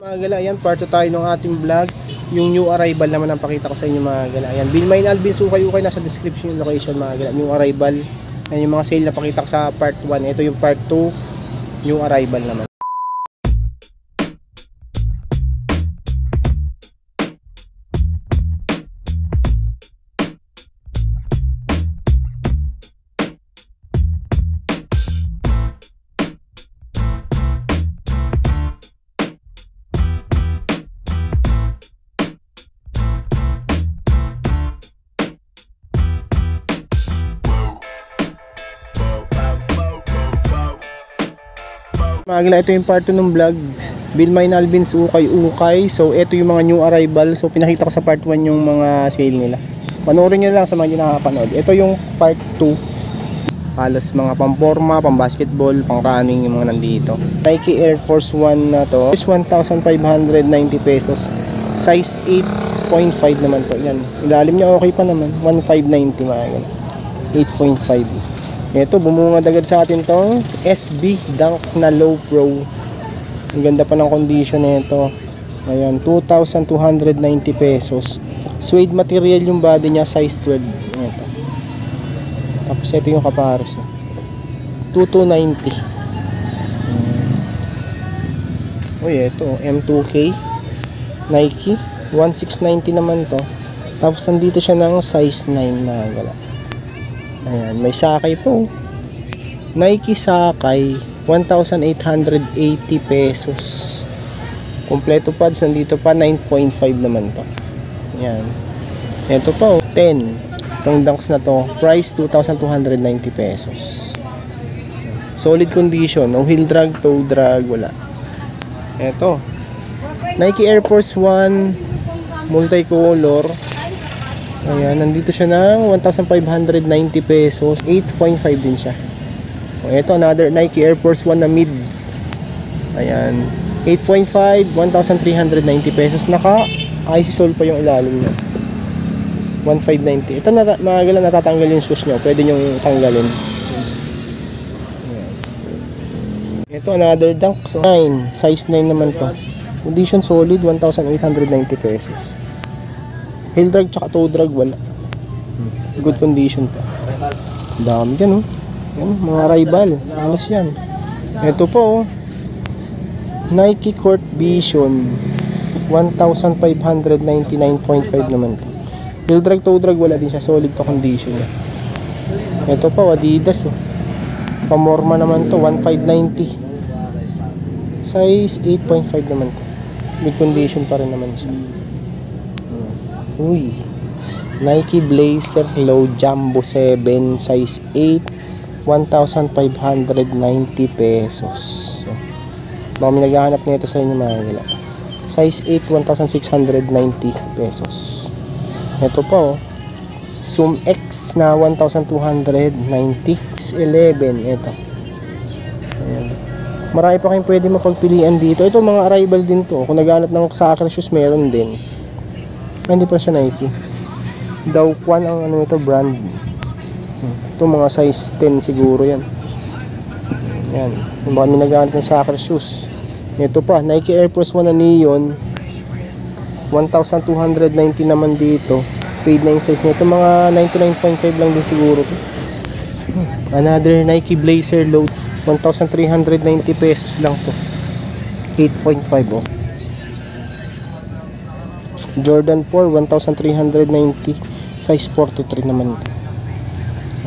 Mga gala, ayan, part 2 tayo ng ating vlog. Yung new arrival naman ang pakita ko sa inyo mga gala. Ayan, Bilmain Alvin, ukay-ukay, nasa description yung location mga gala. New arrival. Ayan yung mga sale na pakita ko sa part 1. Ito yung part 2, new arrival naman. Mga gala, ito yung part 2 ng vlog. Bilmain Alvin's ukay-ukay. So ito yung mga new arrival. So pinakita ko sa part 1 yung mga sale nila. Panoorin nyo lang sa mga hindi nakakapanood. Ito yung part 2. Halos mga pamporma, pambasketball, pang running yung mga nandito. Nike Air Force 1 na to is 1,590 pesos. Size 8.5 naman to. Yan. Ilalim niya okay pa naman. 1,590 mga gala. 8.5. Ito, bumungad agad sa atin tong SB Dunk na Low Pro. Ang ganda pa ng condition nito. Ayan, 2,290 pesos. Suede material yung body niya, size 12. Ito. Tapos ito yung kapares. 2,290. Uy, ito, M2K Nike 1,690 naman to. Tapos nandito siya ng size 9 na gala. Ayan, may sakay po. Nike sakay, 1,880 pesos. Kompleto pads, nandito pa 9.5 naman to. Ayan. Ito pa, 10. Itong dunks na to, price 2,290 pesos. Solid condition, no heel drag, toe drag, wala. Ito. Nike Air Force 1 multicolor. Ayan, nandito siya ng 1,590 pesos. 8.5 din siya. O, ito, another Nike Air Force 1 na mid. Ayan, 8.5, 1,390 pesos. Naka IC sole pa yung ilalim niya. 1,590. Ito, mga gala, natatanggal yung shoes nyo. Pwede nyo tanggalin. Ayan. Ito, another dunk. 9, size 9 naman to. Condition solid, 1,890 pesos. Heel drag tsaka toe drag wala. Good condition pa. Dami dyan, oh. Yan, mga rival. Alas yan. Ito po, oh. Nike Court Vision 1,599.5 naman. Heel drag, toe drag wala din siya. Solid pa condition. Ito po, Adidas, oh. Pamorma naman to, 1,590. Size 8.5 naman to. Good condition pa rin naman siya. Uy, Nike Blazer Low Jumbo 7 size 8, 1,590 pesos. So, baka may naghahanap nito sa inyo mga gala. Size 8, 1,690 pesos. Ito po, Zoom X na 1,290. 11, ito. Ayan. Marami pa kayong pwede mapagpilian dito. Ito mga arrival din to. Kung naghahanap ng soccer shoes, meron din. Hindi pa siya Nike. Dawquan ang ano ito, brand. Ito mga size 10 siguro yan. Yan. Yung mga naghahanap ng soccer shoes. Ito pa, Nike Air Force 1 na neon. 1,290 naman dito. Fade na yung size nito. Mga 99.5 lang din siguro. Another Nike Blazer Low. 1,390 pesos lang to. 8.5 oh. Jordan 4, 1,390. Size 43 naman ito.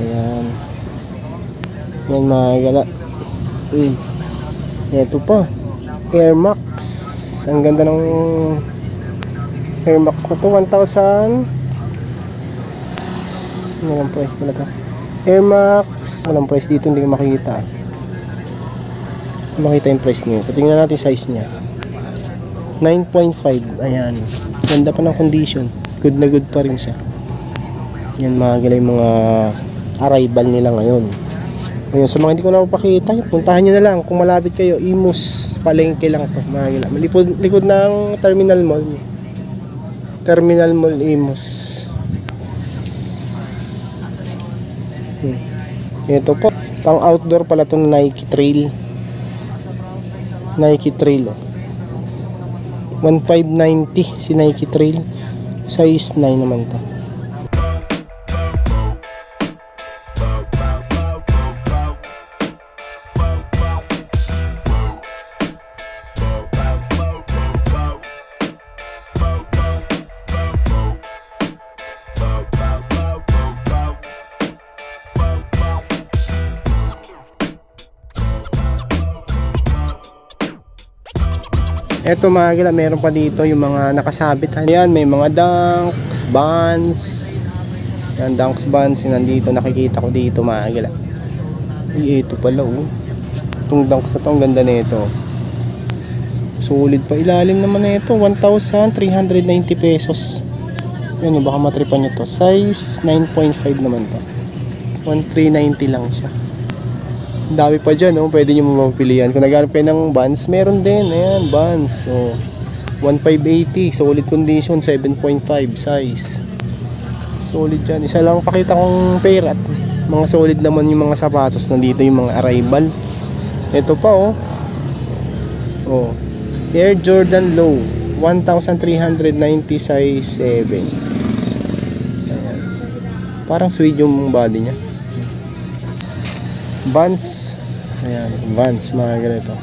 Ayan. Yan mga gala. Ito pa, Air Max. Ang ganda ng Air Max na to. 1,000. Walang price pala to. Air Max. Walang price dito, hindi ko makikita. Makita yung price nito. Tingnan natin size niya. 9.5. Ayan. Ganda pa ng condition. Good na good pa rin siya. Yan mga gala yung mga arrival nila ngayon. Ngayon sa mga hindi ko napapakita, puntahan nyo na lang. Kung malapit kayo, Imus. Palengke lang to mga gala. Likod ng Terminal Mall. Terminal Mall Imus. Ito po. Pang outdoor pala itong Nike Trail. Nike Trail. Oh. 1,590 si Nike Trail. Size 9 naman to. Eto mga gila, meron pa dito yung mga nakasabit. Ayan, may mga Dunks, Vans. Yan, Dunks, Vans yung nandito, nakikita ko dito mga gila. Ay, ito pala oh. Itong Dunks na to, ang ganda nito. Solid pa, ilalim naman na ito, 1,390 pesos. Yan, baka matripan nyo to. Size 9.5 naman to. 1,390 lang siya. Dami pa dyan, oh. Pwede nyo mapapilian. Kung naghanap kayo ng Vans, meron din. Ayan, Vans. So, 1,580. Solid condition, 7.5 size. Solid dyan. Isa lang pakita kong pair at mga solid naman yung mga sapatos. Nandito yung mga Arrival. Ito pa, oh. Oh. Air Jordan Low. 1,390 size 7. Ayan. Parang suede yung body nya. Vans. Ayan, Vans mga ganito.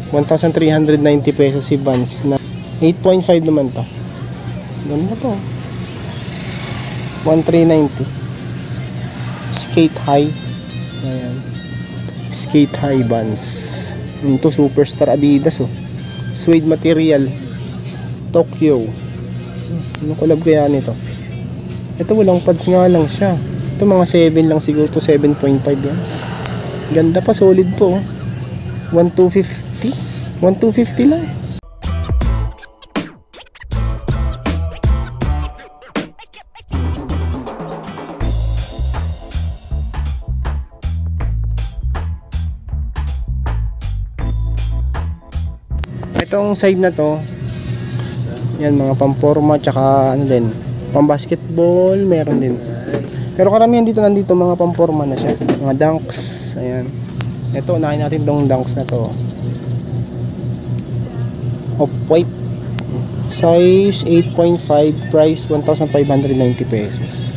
1,390 pesos si Vans na 8.5 naman to. Ganda to. 1,390. Skate High. Ayan. Skate High Vans. Ito Superstar Adidas oh. Suede material. Tokyo. Ano collab kaya nito? Ito walang pads nga lang siya. Ito mga 7 lang siguro to, 7.5 yan. Ganda pa, solid po. 1,250. 1,250 lang. Itong side na to, yan mga pamporma tsaka ano din, pang basketball, meron din. Pero karamihan dito nandito mga pamporma na siya. Mga Dunks. Ayan. Ito, unahin natin tong Dunks na to. Off-white. Size 8.5. Price 1,590 pesos.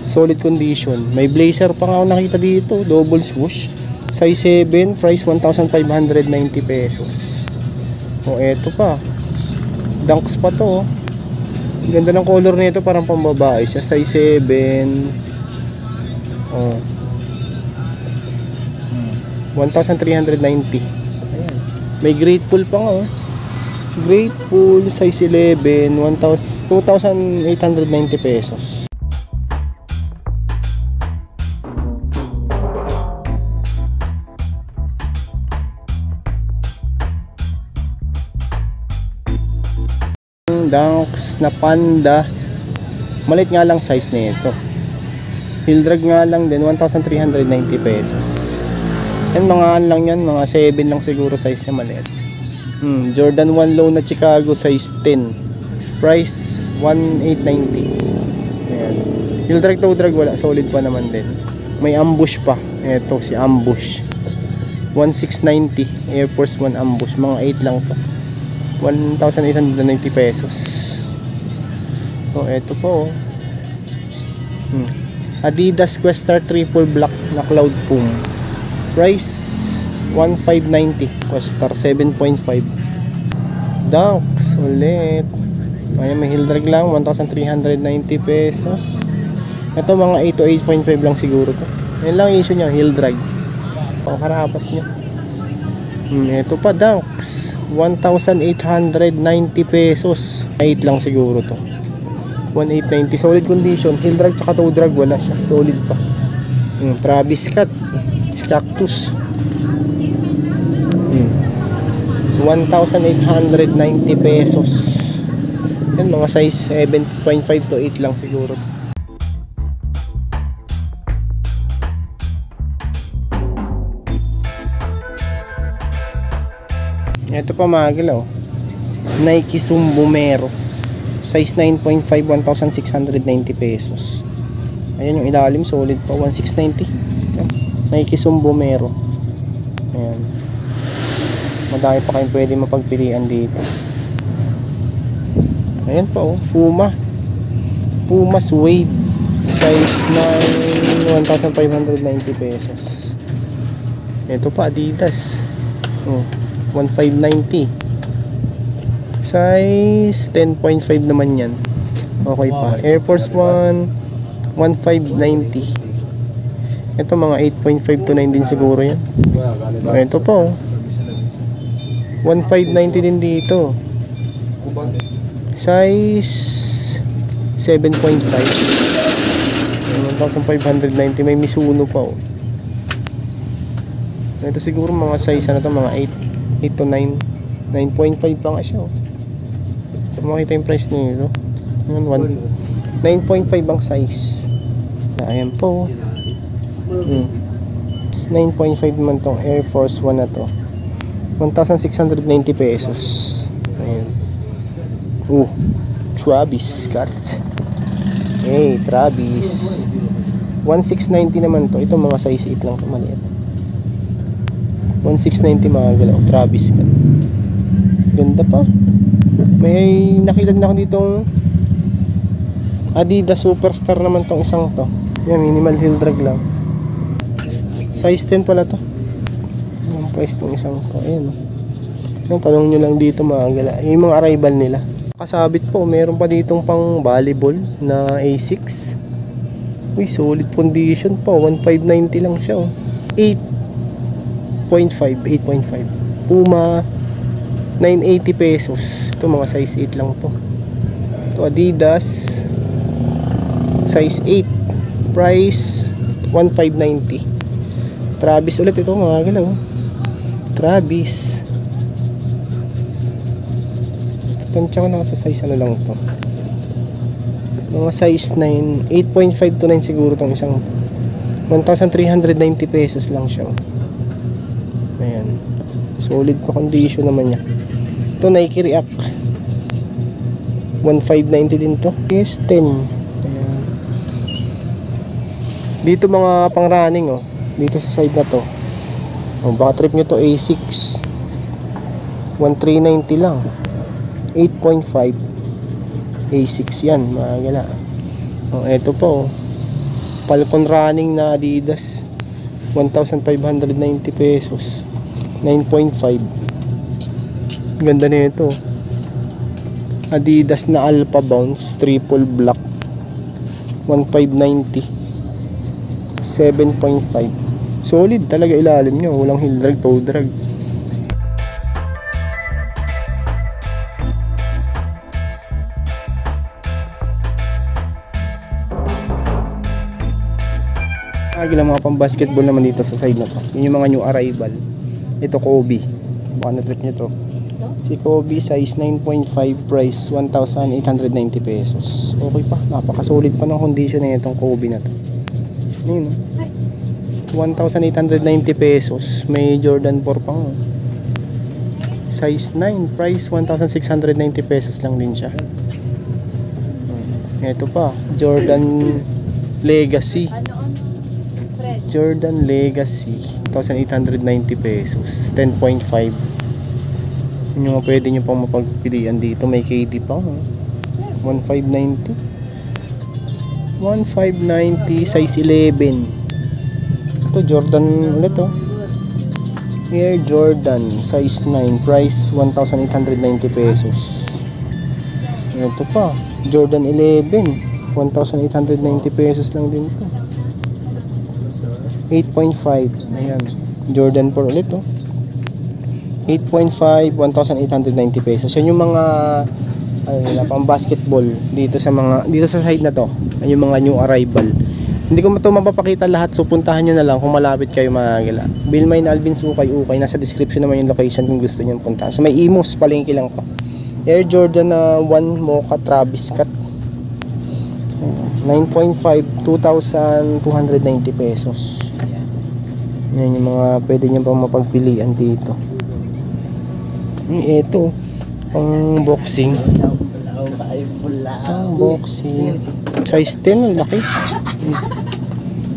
Solid condition. May blazer pa nga ako nakita dito. Double swoosh. Size 7. Price 1,590 pesos. O, eto pa. Dunks pa to. Ganda ng color nito, parang pambabae siya. Size 7. Oh. 1,390. Ayan. May Grateful pa nga oh. Grateful size 11, 2,890 pesos. Dunks na Panda, malit nga lang size nito. Heel drag nga lang din, 1,390 pesos. Yan mga lang yan, mga 7 lang siguro size niya, malit. Jordan 1 low na Chicago size 10. Price 1,890. Ayan. Heel drag to drag wala, solid pa naman din. May ambush pa. Ito si ambush. 1,690. Air Force 1 ambush, mga 8 lang to. 1,890 pesos. So, eto po. Adidas Questar Triple Black na Cloud Foam. Price 1,590. Questar 7.5. Dunks ulit. Ayan, may heel drag lang. 1,390 pesos. Ito mga 8 to 8.5 lang siguro to. Yan lang issue niya, heel drag. Pangkarapas niya. Ito pa Dunks 1,890 pesos. 8 lang siguro to. 1,890. Solid condition. Heel drag tsaka toe drag wala siya. Solid pa. Travis Scott Cactus 1,890 pesos. Yan mga size 7.5 to 8 lang siguro. Ito pa mga galaw, Nike Zoom Bomero size 9.5, 1,690 pesos. Ayan yung ilalim, solid pa, 1,690. Nike Zoom Bomero. Ayan, madami pa kayong pwede mapagpilian dito. Ayan pa oh, Puma Suede size 9, 1,590 pesos. Ito pa Adidas, oh, 1,590, size 10.5 naman yan. Okay pa. Air Force 1, 1,590. Ito mga 8.5 to 9 din siguro yan. Ito pa oh, 1,590 din dito, size 7.5, 1,590. May Mizuno pa oh. Ito siguro mga size ano to, mga 8 to 9, 9.5 pa nga siya oh. So, makita yung price nito. 9.5 ang size. Ayan po. 9.5 naman tong Air Force 1 na to. 1,690 pesos. Ayan. Travis Scott. Hey, Travis. 1,690 naman to. Ito mga size 8 lang to, maliit. 1,690 mga galaw. Travis Scott. Ganda pa. May nakita na ako ditong Adidas Superstar naman tong isang to. Yan, minimal heel drag lang. Size 10 pala to. Ang price tong isang to. Ayan o. Yung tanong nyo lang dito mga gala. Yung mga arrival nila. Kasabit po, meron pa ditong pang volleyball na A6. Uy, solid condition pa. 1,590 lang siya oh. 8.5. Puma 980 pesos. Ito mga size 8 lang to. Ito Adidas size 8, price 1,590. Travis ulit ito mga galaw. Travis. Tansya ko na sa size ano lang to. Mga size 9, 8.5 to 9 siguro tong isang. 1,390 pesos lang siya. Ayan. Solid pa condition naman niya. Ito Nike React. 1,590 din to. S10. Dito mga pang running oh. Dito sa side na to. Oh, baka trip nyo to A6. 1,390 lang. 8.5. A6 yan mga gala. Oh, eto po oh. Falcon running na Adidas. 1,590 pesos. 9.5. Ganda na ito. Adidas na Alpha Bounce triple black. 1,590. 7.5. Solid talaga ilalim nyo. Walang heel drag, toe drag. Lang mga pang basketball naman dito sa side na to. Yun yung mga new arrival. Ito Kobe. Baka na trip nyo to. Si Kobe size 9.5, price 1,890 pesos. Okay pa. Napakasolid pa ng condition na itong Kobe na to. Yun, 1,890 pesos. May Jordan 4 pang size 9, price 1,690 pesos lang din siya. Ito pa Jordan Legacy. Jordan Legacy 1,890 pesos. 10.5. Yun yung pwede nyo pang mapagpilian dito. May KD pa 1,590. 1,590 size 11. Ito Jordan ulit oh. Air Jordan size 9, price 1,890 pesos. Ito pa Jordan 11, 1,890 pesos lang din ito. 8.5. Ayan, Jordan 4 ulit oh. 8.5, 1,890 pesos. Yan yung mga pang basketball dito sa mga dito sa side na to. Yan yung mga new arrival. Hindi ko ito mapapakita lahat, so puntahan nyo na lang kung malapit kayo mga gala. Bilmain Alvin's Ukay-Ukay, nasa description naman yung location kung gusto nyo puntahan. So may Imos, palengke lang pa. Air Jordan 1 Mocha Travis Scott 9.5, 2,290 pesos. Yan yung mga pwede nyo pang mapagpilian dito. Ito pang boxing. Pang boxing size 10, laki.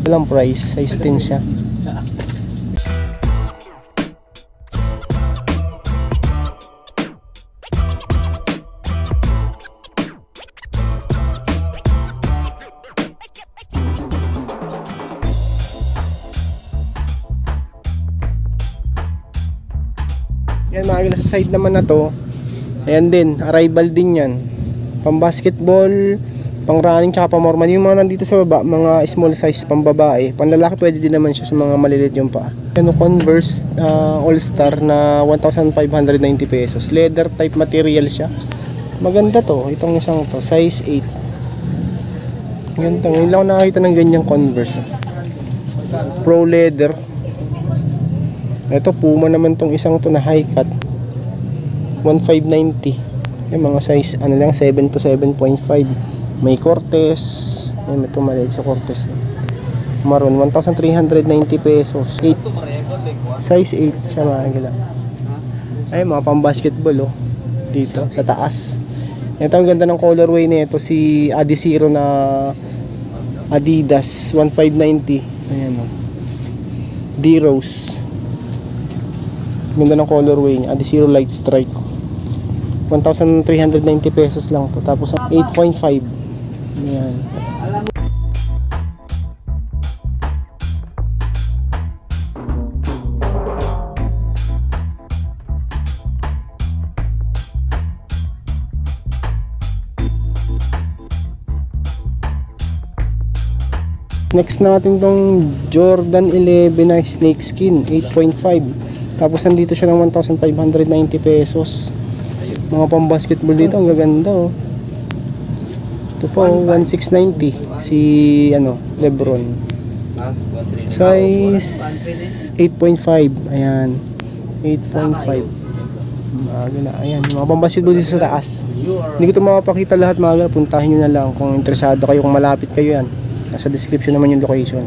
Walang price, size 10 siya. Yan mga gila, sa side naman na to, ayan din, arrival din yan. Pang basketball, pang running, tsaka pang normal. Yung mga nandito sa baba, mga small size, pang babae. Pang lalaki pwede din naman siya sa mga maliliit yung paa. Ano, Converse All-Star na 1,590 pesos. Leather type material siya. Maganda to, itong isang to, size 8. Ganda, ngayon lang ako nakakita ng ganyang Converse. Pro leather. Ito, Puma naman tong isang to na high cut. 1,590. Yung mga size, ano lang, 7 to 7.5. May Cortez. Ayan, ito maliit sa Cortez. Maroon, 1,390 pesos. 8. Size 8 siya mga gila. Ay, mga pang basketball, oh. Dito, sa taas. Ito, ang ganda ng colorway nito. Si Adizero na Adidas, 1,590. Ayan, oh. D-Rose. Ganda ng colorway niya. Adizero Light Strike. 1,390 pesos lang to. Tapos 8.5. Ayan. Next natin tong Jordan 11 na snakeskin, 8.5. Tapos nandito siya ng 1,590 pesos. Mga pang basketball dito, ang gaganda, oh. Ito po, 1,690 si ano, Lebron. Size 8.5. Ayan. 8.5. Ayan, mga pang basketball dito sa taas. Hindi ko ito makapakita lahat, mga puntahin nyo na lang kung interesado kayo, kung malapit kayo yan. Nasa description naman yung location.